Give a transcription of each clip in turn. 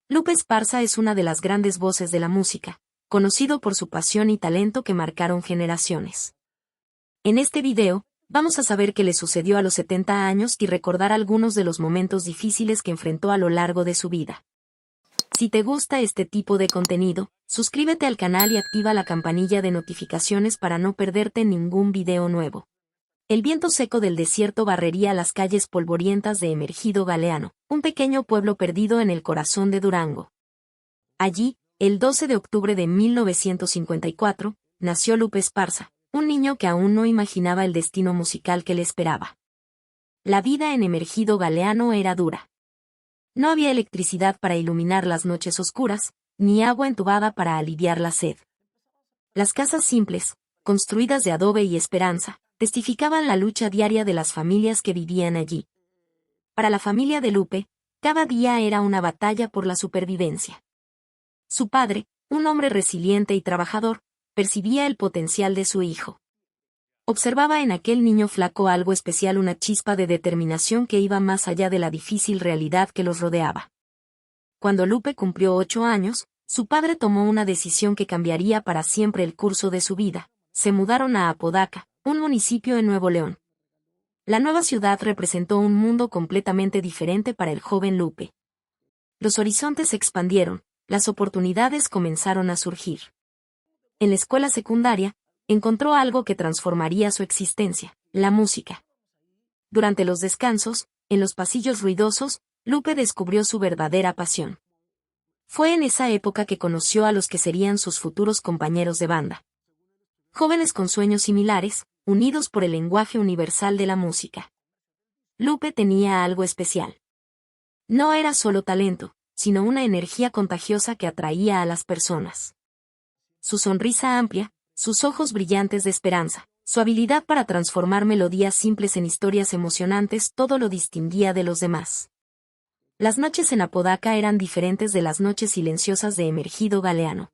Lupe Esparza es una de las grandes voces de la música, conocido por su pasión y talento que marcaron generaciones. En este video, vamos a saber qué le sucedió a los 70 años y recordar algunos de los momentos difíciles que enfrentó a lo largo de su vida. Si te gusta este tipo de contenido, suscríbete al canal y activa la campanilla de notificaciones para no perderte ningún video nuevo. El viento seco del desierto barrería las calles polvorientas de Emergido Galeano, un pequeño pueblo perdido en el corazón de Durango. Allí, el 12 de octubre de 1954, nació Lupe Esparza, un niño que aún no imaginaba el destino musical que le esperaba. La vida en Emergido Galeano era dura. No había electricidad para iluminar las noches oscuras, ni agua entubada para aliviar la sed. Las casas simples, construidas de adobe y esperanza, testificaban la lucha diaria de las familias que vivían allí. Para la familia de Lupe, cada día era una batalla por la supervivencia. Su padre, un hombre resiliente y trabajador, percibía el potencial de su hijo. Observaba en aquel niño flaco algo especial, una chispa de determinación que iba más allá de la difícil realidad que los rodeaba. Cuando Lupe cumplió 8 años, su padre tomó una decisión que cambiaría para siempre el curso de su vida. Se mudaron a Apodaca, un municipio en Nuevo León. La nueva ciudad representó un mundo completamente diferente para el joven Lupe. Los horizontes se expandieron, las oportunidades comenzaron a surgir. En la escuela secundaria, encontró algo que transformaría su existencia, la música. Durante los descansos, en los pasillos ruidosos, Lupe descubrió su verdadera pasión. Fue en esa época que conoció a los que serían sus futuros compañeros de banda. Jóvenes con sueños similares, unidos por el lenguaje universal de la música. Lupe tenía algo especial. No era solo talento, sino una energía contagiosa que atraía a las personas. Su sonrisa amplia, sus ojos brillantes de esperanza, su habilidad para transformar melodías simples en historias emocionantes, todo lo distinguía de los demás. Las noches en Apodaca eran diferentes de las noches silenciosas de Emergido Galeano.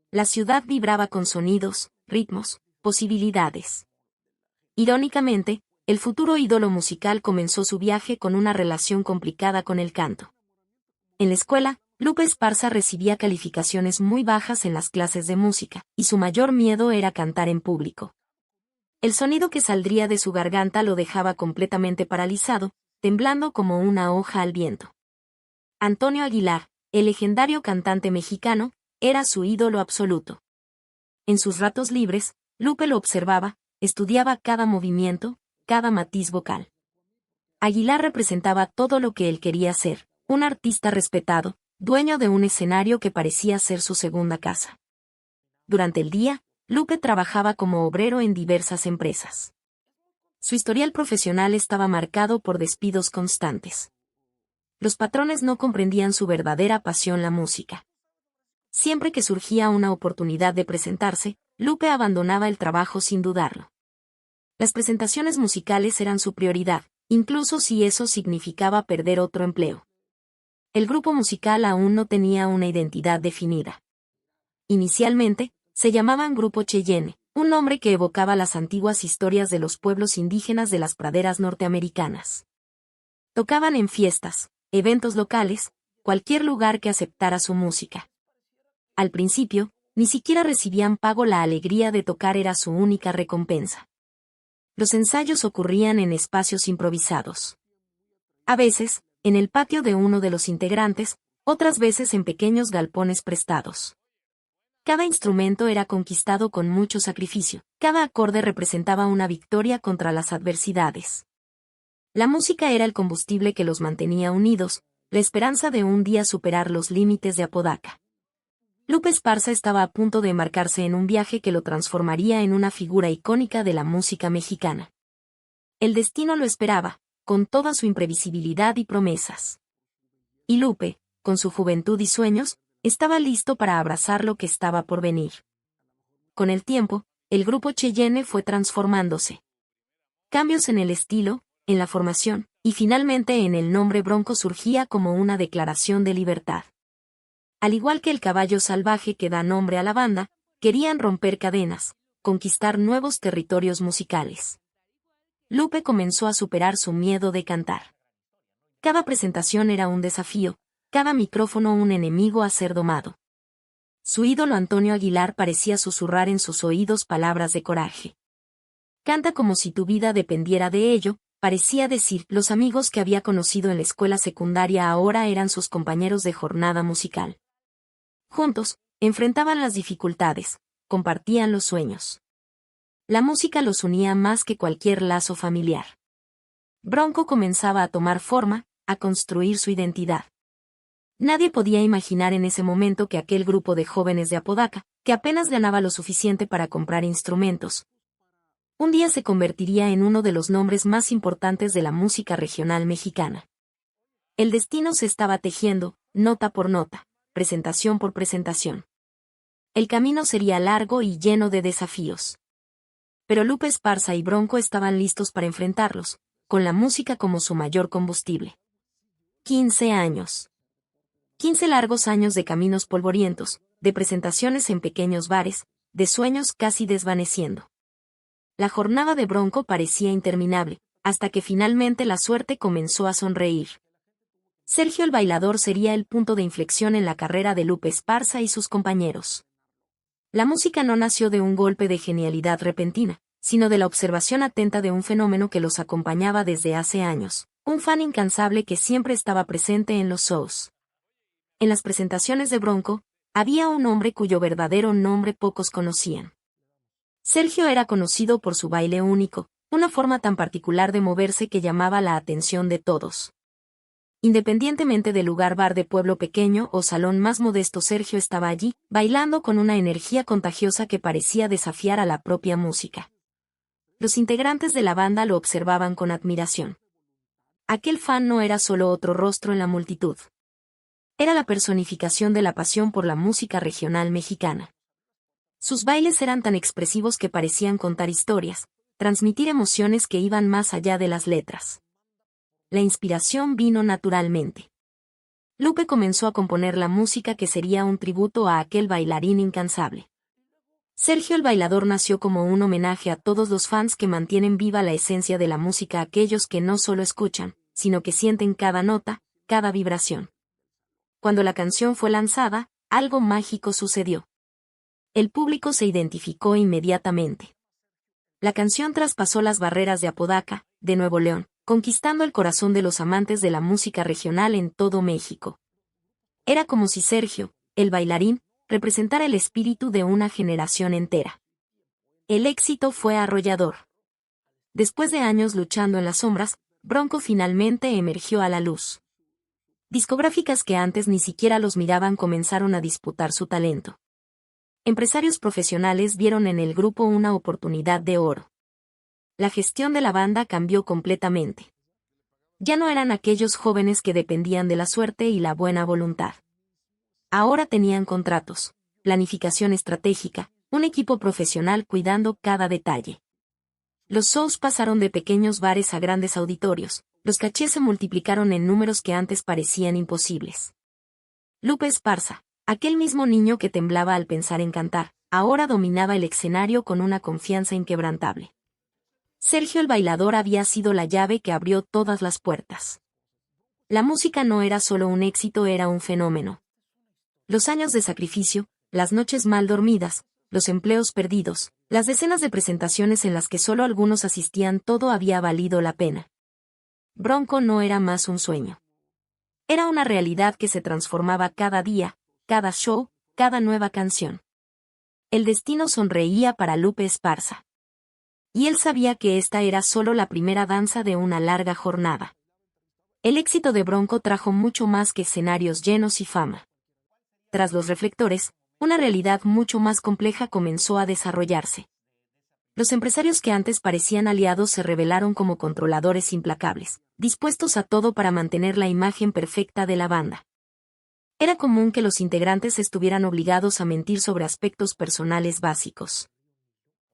La ciudad vibraba con sonidos, ritmos, posibilidades. Irónicamente, el futuro ídolo musical comenzó su viaje con una relación complicada con el canto. En la escuela, Lupe Esparza recibía calificaciones muy bajas en las clases de música, y su mayor miedo era cantar en público. El sonido que saldría de su garganta lo dejaba completamente paralizado, temblando como una hoja al viento. Antonio Aguilar, el legendario cantante mexicano, era su ídolo absoluto. En sus ratos libres, Lupe lo observaba, estudiaba cada movimiento, cada matiz vocal. Aguilar representaba todo lo que él quería ser, un artista respetado, dueño de un escenario que parecía ser su segunda casa. Durante el día, Lupe trabajaba como obrero en diversas empresas. Su historial profesional estaba marcado por despidos constantes. Los patrones no comprendían su verdadera pasión, la música. Siempre que surgía una oportunidad de presentarse, Lupe abandonaba el trabajo sin dudarlo. Las presentaciones musicales eran su prioridad, incluso si eso significaba perder otro empleo. El grupo musical aún no tenía una identidad definida. Inicialmente, se llamaban Grupo Cheyenne, un nombre que evocaba las antiguas historias de los pueblos indígenas de las praderas norteamericanas. Tocaban en fiestas, eventos locales, cualquier lugar que aceptara su música. Al principio, ni siquiera recibían pago, la alegría de tocar era su única recompensa. Los ensayos ocurrían en espacios improvisados. A veces, en el patio de uno de los integrantes, otras veces en pequeños galpones prestados. Cada instrumento era conquistado con mucho sacrificio, cada acorde representaba una victoria contra las adversidades. La música era el combustible que los mantenía unidos, la esperanza de un día superar los límites de Apodaca. Lupe Esparza estaba a punto de embarcarse en un viaje que lo transformaría en una figura icónica de la música mexicana. El destino lo esperaba, con toda su imprevisibilidad y promesas. Y Lupe, con su juventud y sueños, estaba listo para abrazar lo que estaba por venir. Con el tiempo, el grupo Cheyenne fue transformándose. Cambios en el estilo, en la formación, y finalmente en el nombre Bronco surgía como una declaración de libertad. Al igual que el caballo salvaje que da nombre a la banda, querían romper cadenas, conquistar nuevos territorios musicales. Lupe comenzó a superar su miedo de cantar. Cada presentación era un desafío, cada micrófono un enemigo a ser domado. Su ídolo Antonio Aguilar parecía susurrar en sus oídos palabras de coraje. Canta como si tu vida dependiera de ello, parecía decir. Los amigos que había conocido en la escuela secundaria ahora eran sus compañeros de jornada musical. Juntos, enfrentaban las dificultades, compartían los sueños. La música los unía más que cualquier lazo familiar. Bronco comenzaba a tomar forma, a construir su identidad. Nadie podía imaginar en ese momento que aquel grupo de jóvenes de Apodaca, que apenas ganaba lo suficiente para comprar instrumentos, un día se convertiría en uno de los nombres más importantes de la música regional mexicana. El destino se estaba tejiendo, nota por nota, presentación por presentación. El camino sería largo y lleno de desafíos. Pero Lupe Esparza y Bronco estaban listos para enfrentarlos, con la música como su mayor combustible. 15 años. 15 largos años de caminos polvorientos, de presentaciones en pequeños bares, de sueños casi desvaneciendo. La jornada de Bronco parecía interminable, hasta que finalmente la suerte comenzó a sonreír. Sergio el Bailador sería el punto de inflexión en la carrera de Lupe Esparza y sus compañeros. La música no nació de un golpe de genialidad repentina, sino de la observación atenta de un fenómeno que los acompañaba desde hace años, un fan incansable que siempre estaba presente en los shows. En las presentaciones de Bronco, había un hombre cuyo verdadero nombre pocos conocían. Sergio era conocido por su baile único, una forma tan particular de moverse que llamaba la atención de todos. Independientemente del lugar, bar de pueblo pequeño o salón más modesto, Sergio estaba allí, bailando con una energía contagiosa que parecía desafiar a la propia música. Los integrantes de la banda lo observaban con admiración. Aquel fan no era solo otro rostro en la multitud. Era la personificación de la pasión por la música regional mexicana. Sus bailes eran tan expresivos que parecían contar historias, transmitir emociones que iban más allá de las letras. La inspiración vino naturalmente. Lupe comenzó a componer la música que sería un tributo a aquel bailarín incansable. Sergio el Bailador nació como un homenaje a todos los fans que mantienen viva la esencia de la música, aquellos que no solo escuchan, sino que sienten cada nota, cada vibración. Cuando la canción fue lanzada, algo mágico sucedió. El público se identificó inmediatamente. La canción traspasó las barreras de Apodaca, de Nuevo León, conquistando el corazón de los amantes de la música regional en todo México. Era como si Sergio, el bailarín, representara el espíritu de una generación entera. El éxito fue arrollador. Después de años luchando en las sombras, Bronco finalmente emergió a la luz. Discográficas que antes ni siquiera los miraban comenzaron a disputar su talento. Empresarios profesionales vieron en el grupo una oportunidad de oro. La gestión de la banda cambió completamente. Ya no eran aquellos jóvenes que dependían de la suerte y la buena voluntad. Ahora tenían contratos, planificación estratégica, un equipo profesional cuidando cada detalle. Los shows pasaron de pequeños bares a grandes auditorios, los cachés se multiplicaron en números que antes parecían imposibles. Lupe Esparza, aquel mismo niño que temblaba al pensar en cantar, ahora dominaba el escenario con una confianza inquebrantable. Sergio el Bailador había sido la llave que abrió todas las puertas. La música no era solo un éxito, era un fenómeno. Los años de sacrificio, las noches mal dormidas, los empleos perdidos, las decenas de presentaciones en las que solo algunos asistían, todo había valido la pena. Bronco no era más un sueño. Era una realidad que se transformaba cada día, cada show, cada nueva canción. El destino sonreía para Lupe Esparza. Y él sabía que esta era solo la primera danza de una larga jornada. El éxito de Bronco trajo mucho más que escenarios llenos y fama. Tras los reflectores, una realidad mucho más compleja comenzó a desarrollarse. Los empresarios que antes parecían aliados se revelaron como controladores implacables, dispuestos a todo para mantener la imagen perfecta de la banda. Era común que los integrantes estuvieran obligados a mentir sobre aspectos personales básicos.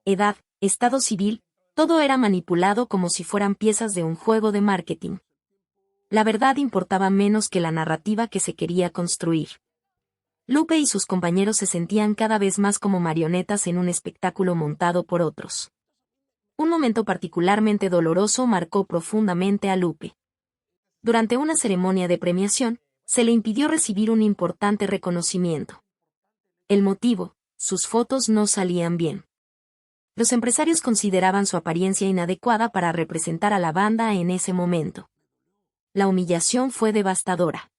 Edad, estado civil, todo era manipulado como si fueran piezas de un juego de marketing. La verdad importaba menos que la narrativa que se quería construir. Lupe y sus compañeros se sentían cada vez más como marionetas en un espectáculo montado por otros. Un momento particularmente doloroso marcó profundamente a Lupe. Durante una ceremonia de premiación, se le impidió recibir un importante reconocimiento. El motivo: sus fotos no salían bien. Los empresarios consideraban su apariencia inadecuada para representar a la banda en ese momento. La humillación fue devastadora.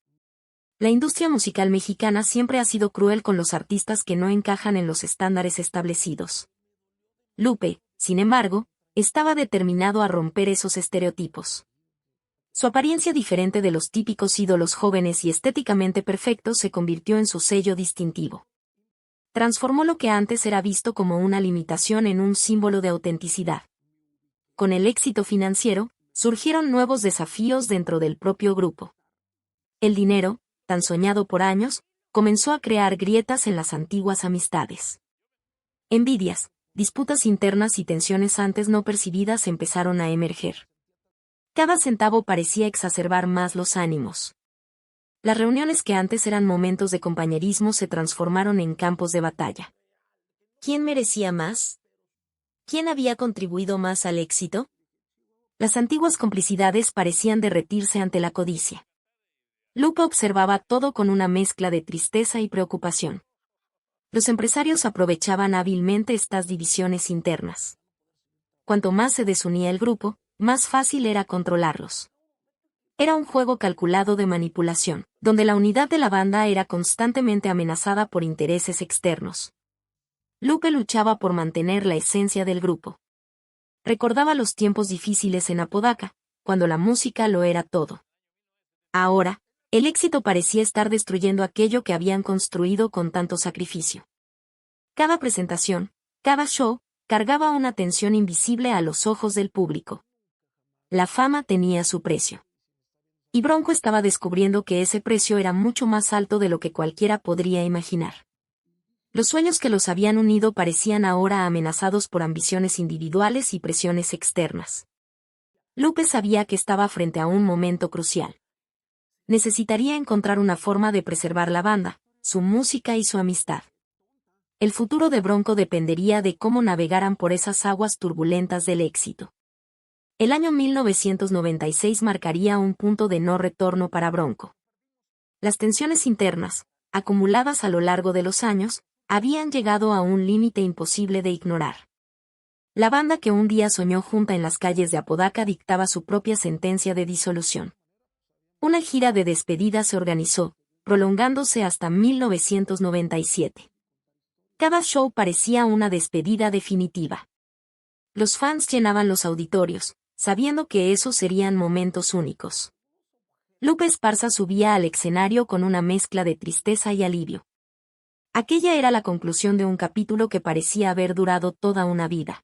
La industria musical mexicana siempre ha sido cruel con los artistas que no encajan en los estándares establecidos. Lupe, sin embargo, estaba determinado a romper esos estereotipos. Su apariencia diferente de los típicos ídolos jóvenes y estéticamente perfectos se convirtió en su sello distintivo. Transformó lo que antes era visto como una limitación en un símbolo de autenticidad. Con el éxito financiero, surgieron nuevos desafíos dentro del propio grupo. El dinero, tan soñado por años, comenzó a crear grietas en las antiguas amistades. Envidias, disputas internas y tensiones antes no percibidas empezaron a emerger. Cada centavo parecía exacerbar más los ánimos. Las reuniones que antes eran momentos de compañerismo se transformaron en campos de batalla. ¿Quién merecía más? ¿Quién había contribuido más al éxito? Las antiguas complicidades parecían derretirse ante la codicia. Lupe observaba todo con una mezcla de tristeza y preocupación. Los empresarios aprovechaban hábilmente estas divisiones internas. Cuanto más se desunía el grupo, más fácil era controlarlos. Era un juego calculado de manipulación, donde la unidad de la banda era constantemente amenazada por intereses externos. Lupe luchaba por mantener la esencia del grupo. Recordaba los tiempos difíciles en Apodaca, cuando la música lo era todo. Ahora, el éxito parecía estar destruyendo aquello que habían construido con tanto sacrificio. Cada presentación, cada show, cargaba una tensión invisible a los ojos del público. La fama tenía su precio. Y Bronco estaba descubriendo que ese precio era mucho más alto de lo que cualquiera podría imaginar. Los sueños que los habían unido parecían ahora amenazados por ambiciones individuales y presiones externas. Lupe sabía que estaba frente a un momento crucial. Necesitaría encontrar una forma de preservar la banda, su música y su amistad. El futuro de Bronco dependería de cómo navegaran por esas aguas turbulentas del éxito. El año 1996 marcaría un punto de no retorno para Bronco. Las tensiones internas, acumuladas a lo largo de los años, habían llegado a un límite imposible de ignorar. La banda que un día soñó junta en las calles de Apodaca dictaba su propia sentencia de disolución. Una gira de despedida se organizó, prolongándose hasta 1997. Cada show parecía una despedida definitiva. Los fans llenaban los auditorios, sabiendo que esos serían momentos únicos. Lupe Esparza subía al escenario con una mezcla de tristeza y alivio. Aquella era la conclusión de un capítulo que parecía haber durado toda una vida.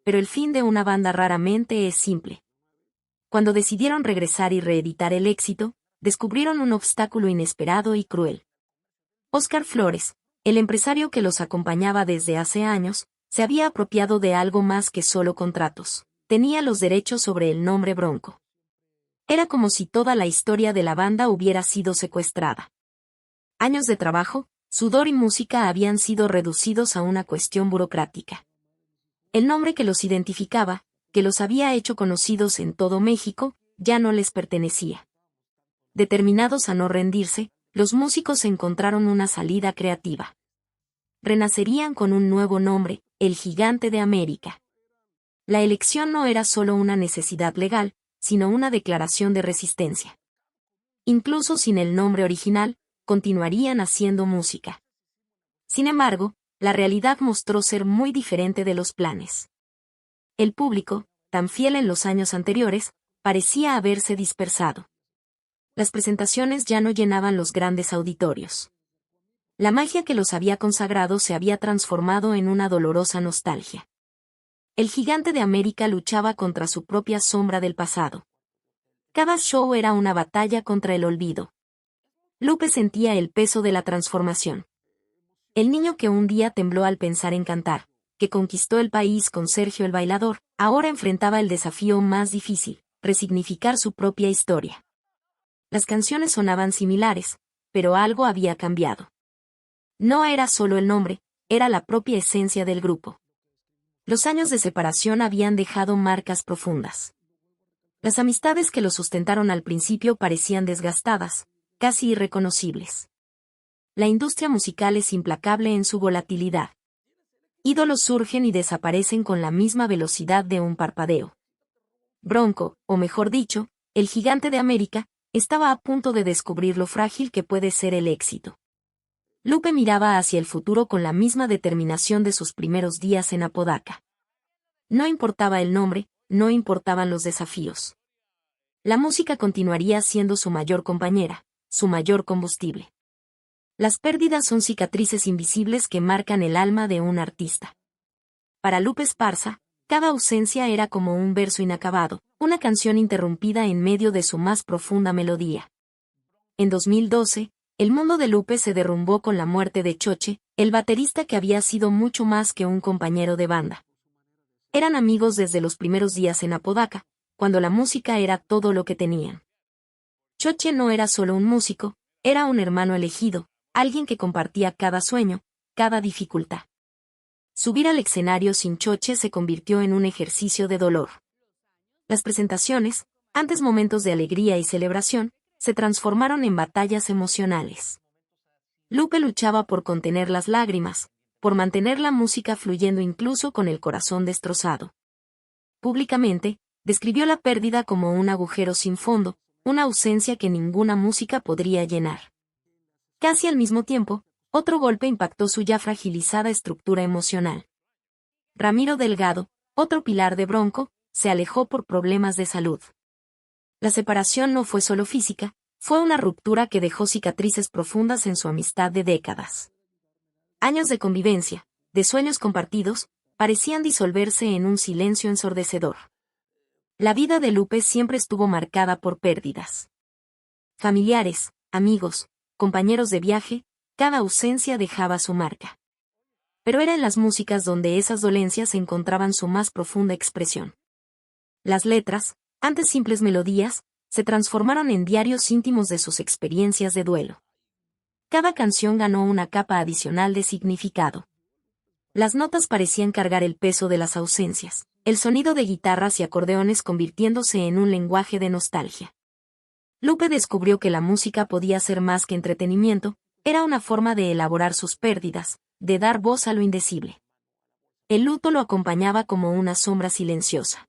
Pero el fin de una banda raramente es simple. Cuando decidieron regresar y reeditar el éxito, descubrieron un obstáculo inesperado y cruel. Óscar Flores, el empresario que los acompañaba desde hace años, se había apropiado de algo más que solo contratos. Tenía los derechos sobre el nombre Bronco. Era como si toda la historia de la banda hubiera sido secuestrada. Años de trabajo, sudor y música habían sido reducidos a una cuestión burocrática. El nombre que los identificaba, que los había hecho conocidos en todo México, ya no les pertenecía. Determinados a no rendirse, los músicos encontraron una salida creativa. Renacerían con un nuevo nombre, el Gigante de América. La elección no era solo una necesidad legal, sino una declaración de resistencia. Incluso sin el nombre original, continuarían haciendo música. Sin embargo, la realidad mostró ser muy diferente de los planes. El público, tan fiel en los años anteriores, parecía haberse dispersado. Las presentaciones ya no llenaban los grandes auditorios. La magia que los había consagrado se había transformado en una dolorosa nostalgia. El Gigante de América luchaba contra su propia sombra del pasado. Cada show era una batalla contra el olvido. Lupe sentía el peso de la transformación. El niño que un día tembló al pensar en cantar, que conquistó el país con Sergio el Bailador, ahora enfrentaba el desafío más difícil, resignificar su propia historia. Las canciones sonaban similares, pero algo había cambiado. No era solo el nombre, era la propia esencia del grupo. Los años de separación habían dejado marcas profundas. Las amistades que lo sustentaron al principio parecían desgastadas, casi irreconocibles. La industria musical es implacable en su volatilidad. Ídolos surgen y desaparecen con la misma velocidad de un parpadeo. Bronco, o mejor dicho, el gigante de América, estaba a punto de descubrir lo frágil que puede ser el éxito. Lupe miraba hacia el futuro con la misma determinación de sus primeros días en Apodaca. No importaba el nombre, no importaban los desafíos. La música continuaría siendo su mayor compañera, su mayor combustible. Las pérdidas son cicatrices invisibles que marcan el alma de un artista. Para Lupe Esparza, cada ausencia era como un verso inacabado, una canción interrumpida en medio de su más profunda melodía. En 2012, el mundo de Lupe se derrumbó con la muerte de Choche, el baterista que había sido mucho más que un compañero de banda. Eran amigos desde los primeros días en Apodaca, cuando la música era todo lo que tenían. Choche no era solo un músico, era un hermano elegido, alguien que compartía cada sueño, cada dificultad. Subir al escenario sin Choche se convirtió en un ejercicio de dolor. Las presentaciones, antes momentos de alegría y celebración, se transformaron en batallas emocionales. Lupe luchaba por contener las lágrimas, por mantener la música fluyendo incluso con el corazón destrozado. Públicamente, describió la pérdida como un agujero sin fondo, una ausencia que ninguna música podría llenar. Casi al mismo tiempo, otro golpe impactó su ya fragilizada estructura emocional. Ramiro Delgado, otro pilar de Bronco, se alejó por problemas de salud. La separación no fue solo física, fue una ruptura que dejó cicatrices profundas en su amistad de décadas. Años de convivencia, de sueños compartidos, parecían disolverse en un silencio ensordecedor. La vida de Lupe siempre estuvo marcada por pérdidas. Familiares, amigos, compañeros de viaje, cada ausencia dejaba su marca. Pero era en las músicas donde esas dolencias encontraban su más profunda expresión. Las letras, antes simples melodías, se transformaron en diarios íntimos de sus experiencias de duelo. Cada canción ganó una capa adicional de significado. Las notas parecían cargar el peso de las ausencias, el sonido de guitarras y acordeones convirtiéndose en un lenguaje de nostalgia. Lupe descubrió que la música podía ser más que entretenimiento, era una forma de elaborar sus pérdidas, de dar voz a lo indecible. El luto lo acompañaba como una sombra silenciosa.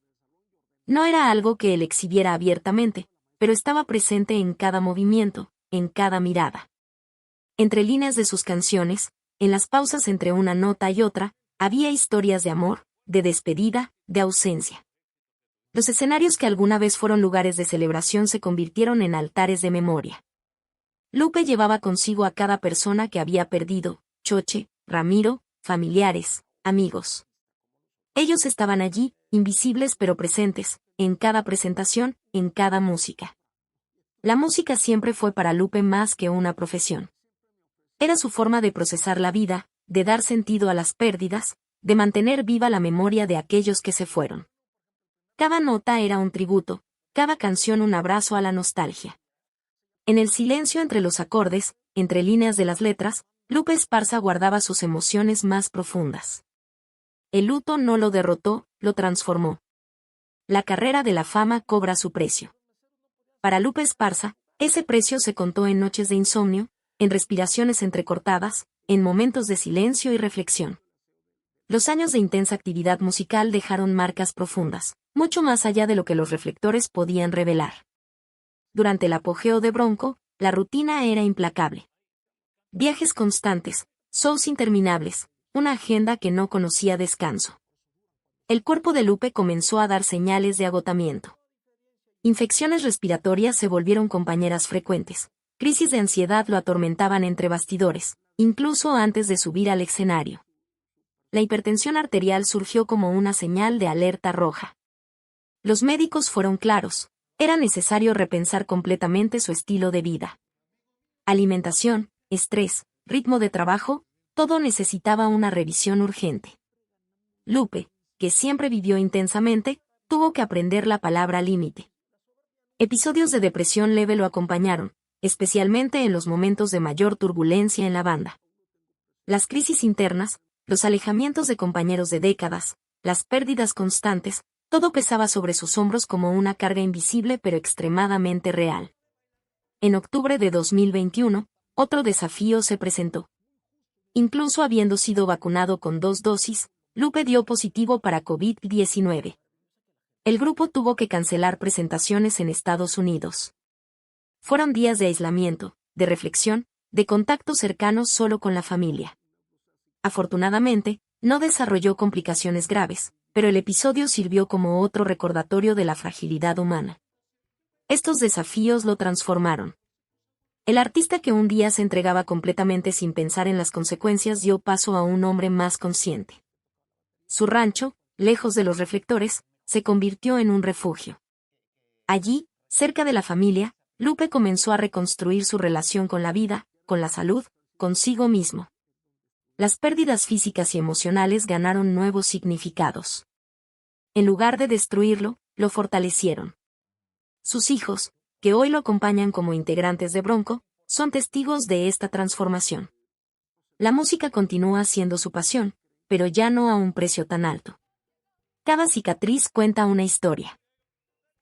No era algo que él exhibiera abiertamente, pero estaba presente en cada movimiento, en cada mirada. Entre líneas de sus canciones, en las pausas entre una nota y otra, había historias de amor, de despedida, de ausencia. Los escenarios que alguna vez fueron lugares de celebración se convirtieron en altares de memoria. Lupe llevaba consigo a cada persona que había perdido, Choche, Ramiro, familiares, amigos. Ellos estaban allí, invisibles pero presentes, en cada presentación, en cada música. La música siempre fue para Lupe más que una profesión. Era su forma de procesar la vida, de dar sentido a las pérdidas, de mantener viva la memoria de aquellos que se fueron. Cada nota era un tributo, cada canción un abrazo a la nostalgia. En el silencio entre los acordes, entre líneas de las letras, Lupe Esparza guardaba sus emociones más profundas. El luto no lo derrotó, lo transformó. La carrera de la fama cobra su precio. Para Lupe Esparza, ese precio se contó en noches de insomnio, en respiraciones entrecortadas, en momentos de silencio y reflexión. Los años de intensa actividad musical dejaron marcas profundas, mucho más allá de lo que los reflectores podían revelar. Durante el apogeo de Bronco, la rutina era implacable. Viajes constantes, shows interminables, una agenda que no conocía descanso. El cuerpo de Lupe comenzó a dar señales de agotamiento. Infecciones respiratorias se volvieron compañeras frecuentes, crisis de ansiedad lo atormentaban entre bastidores, incluso antes de subir al escenario. La hipertensión arterial surgió como una señal de alerta roja. Los médicos fueron claros, era necesario repensar completamente su estilo de vida. Alimentación, estrés, ritmo de trabajo, todo necesitaba una revisión urgente. Lupe, que siempre vivió intensamente, tuvo que aprender la palabra límite. Episodios de depresión leve lo acompañaron, especialmente en los momentos de mayor turbulencia en la banda. Las crisis internas, los alejamientos de compañeros de décadas, las pérdidas constantes, todo pesaba sobre sus hombros como una carga invisible pero extremadamente real. En octubre de 2021, otro desafío se presentó. Incluso habiendo sido vacunado con 2 dosis, Lupe dio positivo para COVID-19. El grupo tuvo que cancelar presentaciones en Estados Unidos. Fueron días de aislamiento, de reflexión, de contacto cercano solo con la familia. Afortunadamente, no desarrolló complicaciones graves, pero el episodio sirvió como otro recordatorio de la fragilidad humana. Estos desafíos lo transformaron. El artista que un día se entregaba completamente sin pensar en las consecuencias dio paso a un hombre más consciente. Su rancho, lejos de los reflectores, se convirtió en un refugio. Allí, cerca de la familia, Lupe comenzó a reconstruir su relación con la vida, con la salud, consigo mismo. Las pérdidas físicas y emocionales ganaron nuevos significados. En lugar de destruirlo, lo fortalecieron. Sus hijos, que hoy lo acompañan como integrantes de Bronco, son testigos de esta transformación. La música continúa siendo su pasión, pero ya no a un precio tan alto. Cada cicatriz cuenta una historia.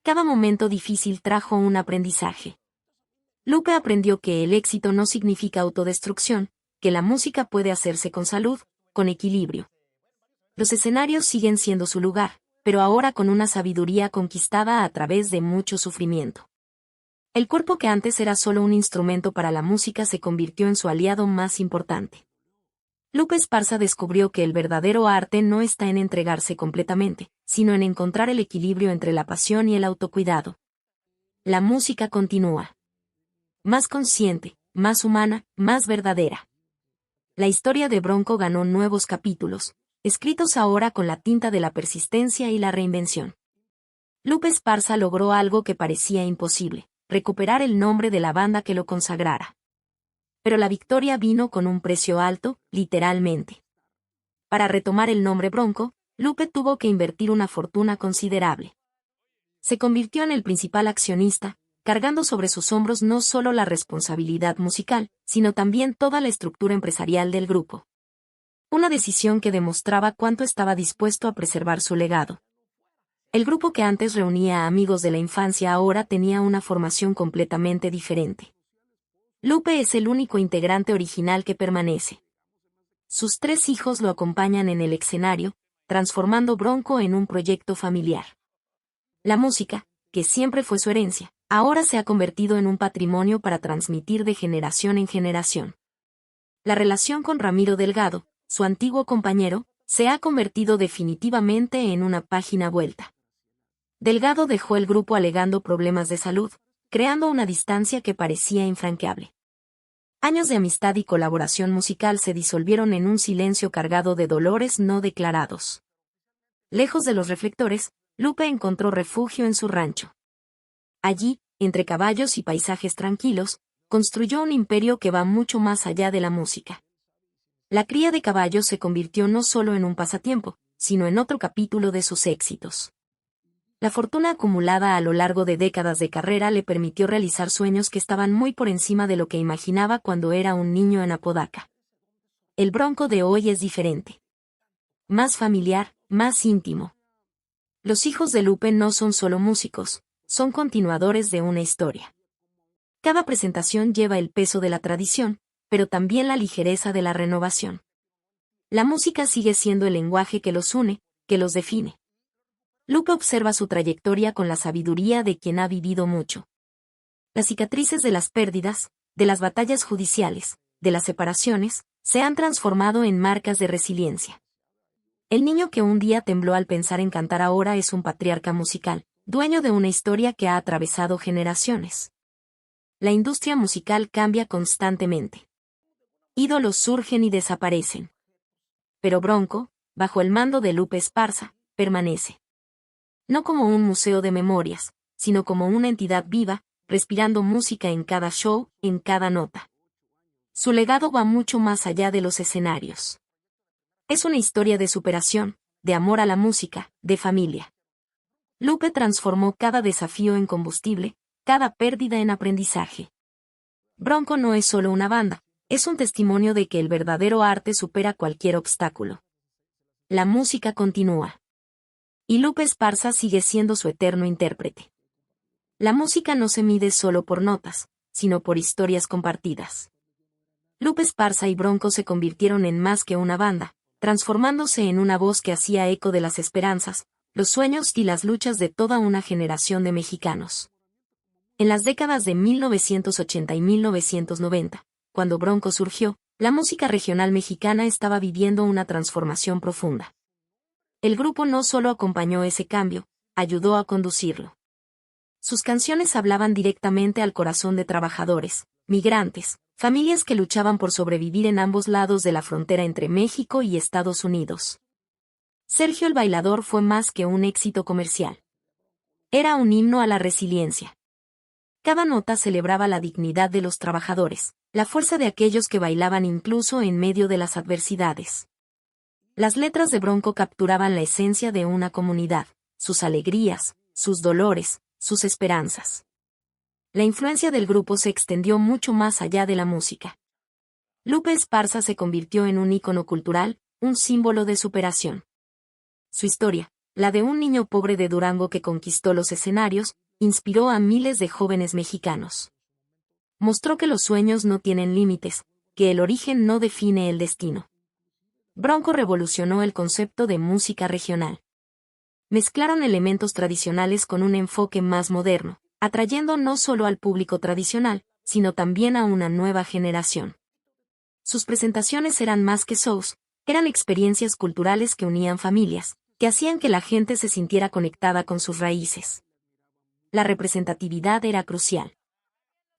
Cada momento difícil trajo un aprendizaje. Lupe aprendió que el éxito no significa autodestrucción, que la música puede hacerse con salud, con equilibrio. Los escenarios siguen siendo su lugar, pero ahora con una sabiduría conquistada a través de mucho sufrimiento. El cuerpo que antes era solo un instrumento para la música se convirtió en su aliado más importante. Lupe Esparza descubrió que el verdadero arte no está en entregarse completamente, sino en encontrar el equilibrio entre la pasión y el autocuidado. La música continúa. Más consciente, más humana, más verdadera. La historia de Bronco ganó nuevos capítulos, escritos ahora con la tinta de la persistencia y la reinvención. Lupe Esparza logró algo que parecía imposible, recuperar el nombre de la banda que lo consagrara. Pero la victoria vino con un precio alto, literalmente. Para retomar el nombre Bronco, Lupe tuvo que invertir una fortuna considerable. Se convirtió en el principal accionista, cargando sobre sus hombros no solo la responsabilidad musical, sino también toda la estructura empresarial del grupo. Una decisión que demostraba cuánto estaba dispuesto a preservar su legado. El grupo que antes reunía a amigos de la infancia ahora tenía una formación completamente diferente. Lupe es el único integrante original que permanece. Sus 3 hijos lo acompañan en el escenario, transformando Bronco en un proyecto familiar. La música, que siempre fue su herencia, ahora se ha convertido en un patrimonio para transmitir de generación en generación. La relación con Ramiro Delgado, su antiguo compañero, se ha convertido definitivamente en una página vuelta. Delgado dejó el grupo alegando problemas de salud, creando una distancia que parecía infranqueable. Años de amistad y colaboración musical se disolvieron en un silencio cargado de dolores no declarados. Lejos de los reflectores, Lupe encontró refugio en su rancho. Allí, entre caballos y paisajes tranquilos, construyó un imperio que va mucho más allá de la música. La cría de caballos se convirtió no solo en un pasatiempo, sino en otro capítulo de sus éxitos. La fortuna acumulada a lo largo de décadas de carrera le permitió realizar sueños que estaban muy por encima de lo que imaginaba cuando era un niño en Apodaca. El Bronco de hoy es diferente. Más familiar, más íntimo. Los hijos de Lupe no son solo músicos, son continuadores de una historia. Cada presentación lleva el peso de la tradición, pero también la ligereza de la renovación. La música sigue siendo el lenguaje que los une, que los define. Lupe observa su trayectoria con la sabiduría de quien ha vivido mucho. Las cicatrices de las pérdidas, de las batallas judiciales, de las separaciones, se han transformado en marcas de resiliencia. El niño que un día tembló al pensar en cantar ahora es un patriarca musical, dueño de una historia que ha atravesado generaciones. La industria musical cambia constantemente. Ídolos surgen y desaparecen. Pero Bronco, bajo el mando de Lupe Esparza, permanece. No como un museo de memorias, sino como una entidad viva, respirando música en cada show, en cada nota. Su legado va mucho más allá de los escenarios. Es una historia de superación, de amor a la música, de familia. Lupe transformó cada desafío en combustible, cada pérdida en aprendizaje. Bronco no es solo una banda, es un testimonio de que el verdadero arte supera cualquier obstáculo. La música continúa. Y Lupe Esparza sigue siendo su eterno intérprete. La música no se mide solo por notas, sino por historias compartidas. Lupe Esparza y Bronco se convirtieron en más que una banda, transformándose en una voz que hacía eco de las esperanzas, los sueños y las luchas de toda una generación de mexicanos. En las décadas de 1980 y 1990, cuando Bronco surgió, la música regional mexicana estaba viviendo una transformación profunda. El grupo no solo acompañó ese cambio, ayudó a conducirlo. Sus canciones hablaban directamente al corazón de trabajadores, migrantes, familias que luchaban por sobrevivir en ambos lados de la frontera entre México y Estados Unidos. Sergio el Bailador fue más que un éxito comercial. Era un himno a la resiliencia. Cada nota celebraba la dignidad de los trabajadores, la fuerza de aquellos que bailaban incluso en medio de las adversidades. Las letras de Bronco capturaban la esencia de una comunidad, sus alegrías, sus dolores, sus esperanzas. La influencia del grupo se extendió mucho más allá de la música. Lupe Esparza se convirtió en un ícono cultural, un símbolo de superación. Su historia, la de un niño pobre de Durango que conquistó los escenarios, inspiró a miles de jóvenes mexicanos. Mostró que los sueños no tienen límites, que el origen no define el destino. Bronco revolucionó el concepto de música regional. Mezclaron elementos tradicionales con un enfoque más moderno, atrayendo no solo al público tradicional, sino también a una nueva generación. Sus presentaciones eran más que shows, eran experiencias culturales que unían familias, que hacían que la gente se sintiera conectada con sus raíces. La representatividad era crucial.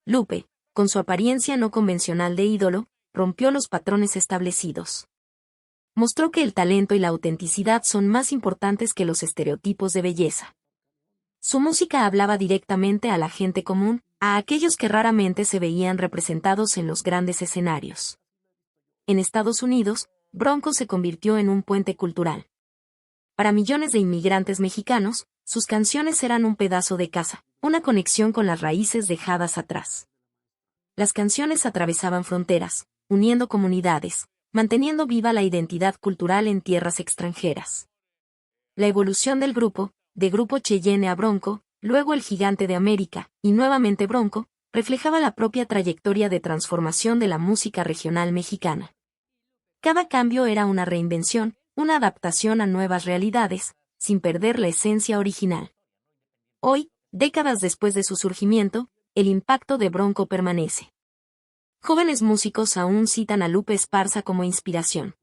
Lupe, con su apariencia no convencional de ídolo, rompió los patrones establecidos. Mostró que el talento y la autenticidad son más importantes que los estereotipos de belleza. Su música hablaba directamente a la gente común, a aquellos que raramente se veían representados en los grandes escenarios. En Estados Unidos, Bronco se convirtió en un puente cultural. Para millones de inmigrantes mexicanos, sus canciones eran un pedazo de casa, una conexión con las raíces dejadas atrás. Las canciones atravesaban fronteras, uniendo comunidades, manteniendo viva la identidad cultural en tierras extranjeras. La evolución del grupo, de Grupo Cheyenne a Bronco, luego el Gigante de América, y nuevamente Bronco, reflejaba la propia trayectoria de transformación de la música regional mexicana. Cada cambio era una reinvención, una adaptación a nuevas realidades, sin perder la esencia original. Hoy, décadas después de su surgimiento, el impacto de Bronco permanece. Jóvenes músicos aún citan a Lupe Esparza como inspiración.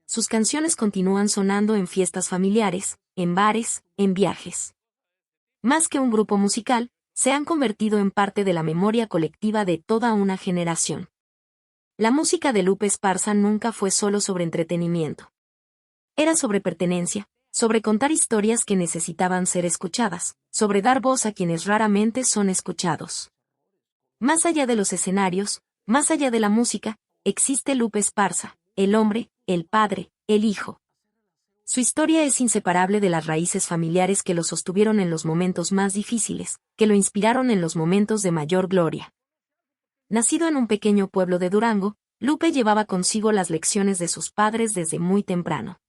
Sus canciones continúan sonando en fiestas familiares, en bares, en viajes. Más que un grupo musical, se han convertido en parte de la memoria colectiva de toda una generación. La música de Lupe Esparza nunca fue solo sobre entretenimiento. Era sobre pertenencia, sobre contar historias que necesitaban ser escuchadas, sobre dar voz a quienes raramente son escuchados. Más allá de los escenarios, más allá de la música, existe Lupe Esparza, el hombre, el padre, el hijo. Su historia es inseparable de las raíces familiares que lo sostuvieron en los momentos más difíciles, que lo inspiraron en los momentos de mayor gloria. Nacido en un pequeño pueblo de Durango, Lupe llevaba consigo las lecciones de sus padres desde muy temprano.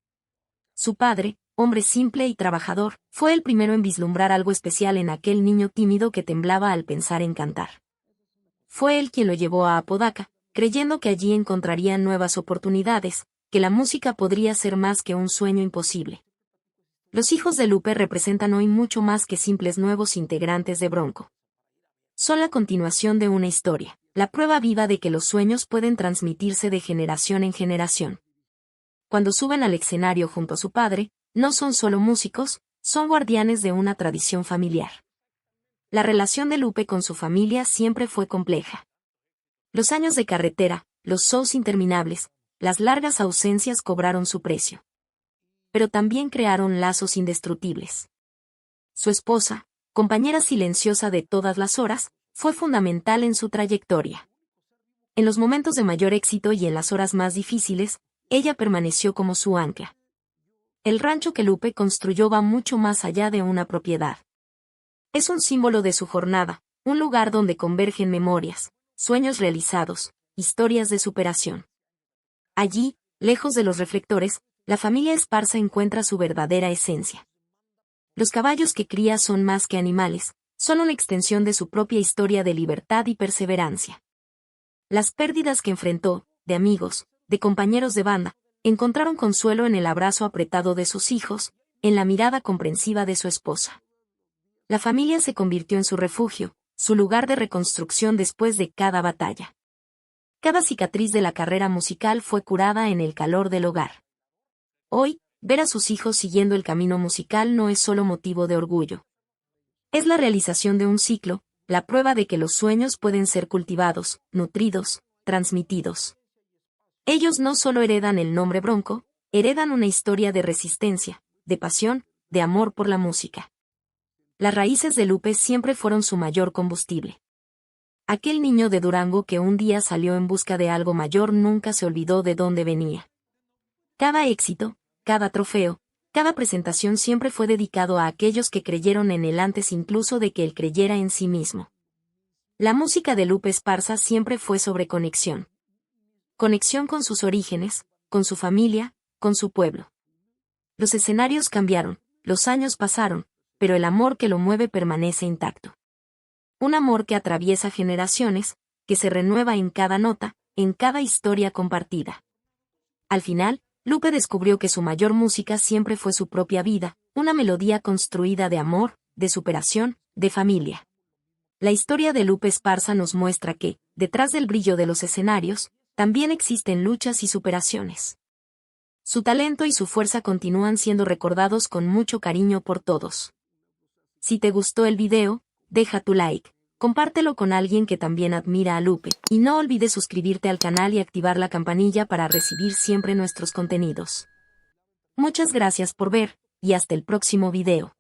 Su padre, hombre simple y trabajador, fue el primero en vislumbrar algo especial en aquel niño tímido que temblaba al pensar en cantar. Fue él quien lo llevó a Apodaca, creyendo que allí encontraría nuevas oportunidades, que la música podría ser más que un sueño imposible. Los hijos de Lupe representan hoy mucho más que simples nuevos integrantes de Bronco. Son la continuación de una historia, la prueba viva de que los sueños pueden transmitirse de generación en generación. Cuando suben al escenario junto a su padre, no son solo músicos, son guardianes de una tradición familiar. La relación de Lupe con su familia siempre fue compleja. Los años de carretera, los shows interminables, las largas ausencias cobraron su precio. Pero también crearon lazos indestructibles. Su esposa, compañera silenciosa de todas las horas, fue fundamental en su trayectoria. En los momentos de mayor éxito y en las horas más difíciles, ella permaneció como su ancla. El rancho que Lupe construyó va mucho más allá de una propiedad. Es un símbolo de su jornada, un lugar donde convergen memorias, sueños realizados, historias de superación. Allí, lejos de los reflectores, la familia Esparza encuentra su verdadera esencia. Los caballos que cría son más que animales, son una extensión de su propia historia de libertad y perseverancia. Las pérdidas que enfrentó, de amigos, de compañeros de banda, encontraron consuelo en el abrazo apretado de sus hijos, en la mirada comprensiva de su esposa. La familia se convirtió en su refugio, su lugar de reconstrucción después de cada batalla. Cada cicatriz de la carrera musical fue curada en el calor del hogar. Hoy, ver a sus hijos siguiendo el camino musical no es solo motivo de orgullo. Es la realización de un ciclo, la prueba de que los sueños pueden ser cultivados, nutridos, transmitidos. Ellos no solo heredan el nombre Bronco, heredan una historia de resistencia, de pasión, de amor por la música. Las raíces de Lupe siempre fueron su mayor combustible. Aquel niño de Durango que un día salió en busca de algo mayor nunca se olvidó de dónde venía. Cada éxito, cada trofeo, cada presentación siempre fue dedicado a aquellos que creyeron en él antes incluso de que él creyera en sí mismo. La música de Lupe Esparza siempre fue sobre conexión. Conexión con sus orígenes, con su familia, con su pueblo. Los escenarios cambiaron, los años pasaron, pero el amor que lo mueve permanece intacto. Un amor que atraviesa generaciones, que se renueva en cada nota, en cada historia compartida. Al final, Lupe descubrió que su mayor música siempre fue su propia vida, una melodía construida de amor, de superación, de familia. La historia de Lupe Esparza nos muestra que, detrás del brillo de los escenarios, también existen luchas y superaciones. Su talento y su fuerza continúan siendo recordados con mucho cariño por todos. Si te gustó el video, deja tu like, compártelo con alguien que también admira a Lupe, y no olvides suscribirte al canal y activar la campanilla para recibir siempre nuestros contenidos. Muchas gracias por ver, y hasta el próximo video.